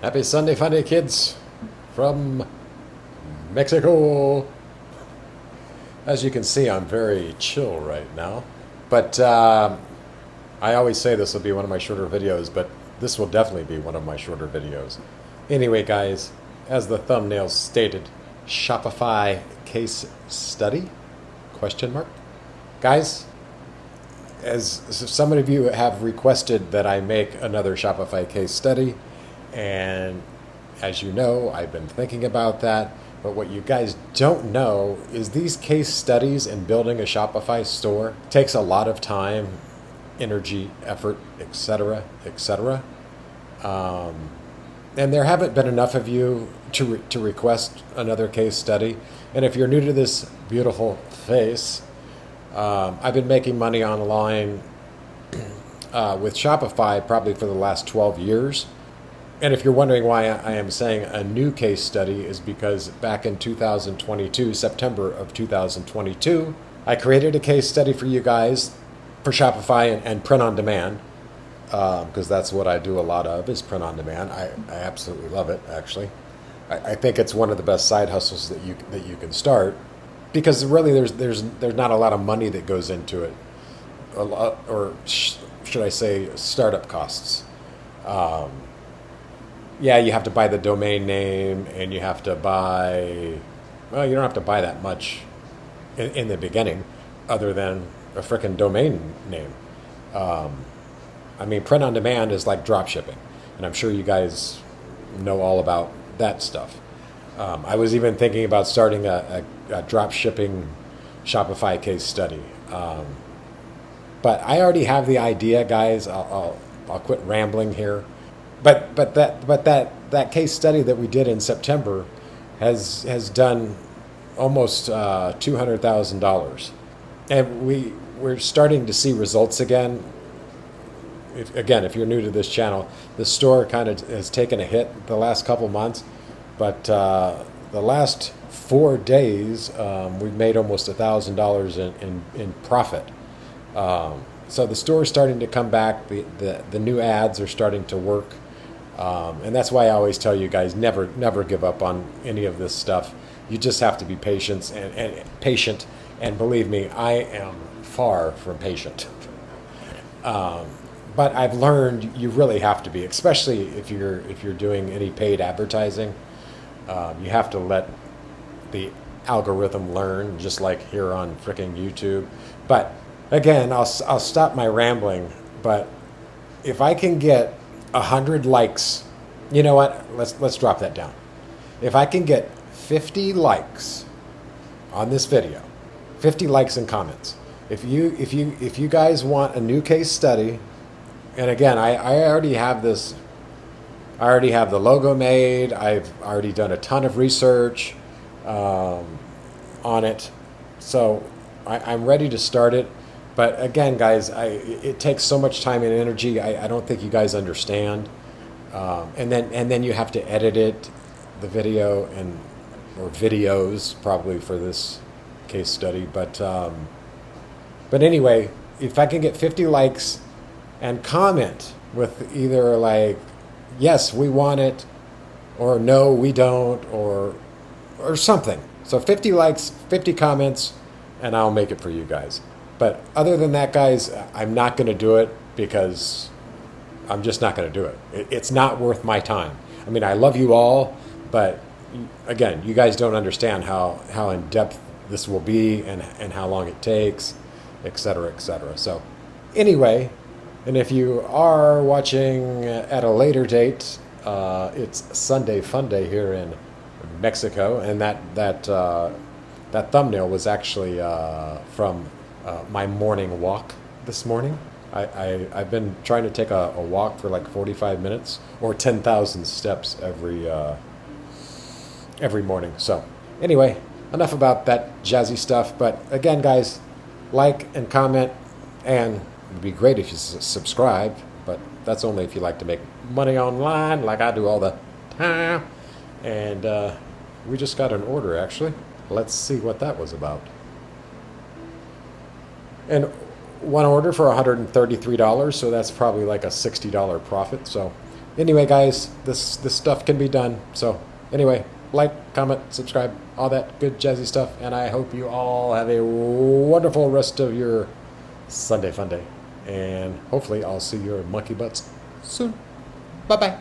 Happy Sunday Funday, kids, from Mexico. As you can see, I'm very chill right now. But I always say this will be one of my shorter videos, but this will definitely be one of my shorter videos. Anyway, guys, as the thumbnail stated, Shopify case study? Question mark? Guys, as some of you have requested that I make another Shopify case study, and as you know, I've been thinking about that. But what you guys don't know is these case studies and building a Shopify store takes a lot of time, energy, effort, etc., etc. And there haven't been enough of you to request another case study. And if you're new to this beautiful face, I've been making money online with Shopify probably for the last 12 years. And if you're wondering why I am saying a new case study, is because back in 2022, September of 2022, I created a case study for you guys for Shopify and print on demand, because that's what I do a lot of, is print on demand. I absolutely love it, actually. I think it's one of the best side hustles that you can start, because really there's not a lot of money that goes into it, or should I say startup costs. Yeah, you have to buy the domain name, and you have to buy, well, you don't have to buy that much in the beginning, other than a frickin' domain name. I mean, print on demand is like drop shipping, and I'm sure you guys know all about that stuff. I was even thinking about starting a drop shipping Shopify case study. But I already have the idea, guys. I'll quit rambling here. But that case study that we did in September has done almost $200,000, and we're starting to see results again. If you're new to this channel, the store kind of has taken a hit the last couple months, but the last 4 days we've made almost $1,000 in profit. So the store is starting to come back. The new ads are starting to work. And that's why I always tell you guys, never give up on any of this stuff. You just have to be patient and believe me, I am far from patient. But I've learned you really have to be, especially if you're doing any paid advertising. You have to let the algorithm learn, just like here on frickin' YouTube. But again, I'll stop my rambling. But if I can get 100 likes, you know what? Let's drop that down. If I can get 50 likes on this video, 50 likes and comments. If you guys want a new case study, and again, I already have this. I already have the logo made. I've already done a ton of research on it, so I'm ready to start it. But again, guys, it takes so much time and energy. I don't think you guys understand. And then you have to edit it, the video or videos probably for this case study. But anyway, if I can get 50 likes and comment with either like, yes, we want it, or no, we don't, or something. So 50 likes, 50 comments, and I'll make it for you guys. But other than that, guys, I'm not going to do it, because I'm just not going to do it. It's not worth my time. I mean, I love you all, but again, you guys don't understand how in depth this will be, and how long it takes, etc., etc. So anyway, and if you are watching at a later date, it's Sunday Funday here in Mexico, and that thumbnail was actually from my morning walk this morning. I've been trying to take a walk for like 45 minutes or 10,000 steps every morning. So anyway, enough about that jazzy stuff. But again, guys, like and comment, and it would be great if you subscribe. But that's only if you like to make money online, like I do all the time. And we just got an order, actually. Let's see what that was about. And one order for $133, so that's probably like a $60 profit. So Anyway, guys, this stuff can be done. So anyway, like, comment, subscribe, all that good jazzy stuff. And I hope you all have a wonderful rest of your Sunday Funday. And hopefully I'll see your monkey butts soon. Bye-bye.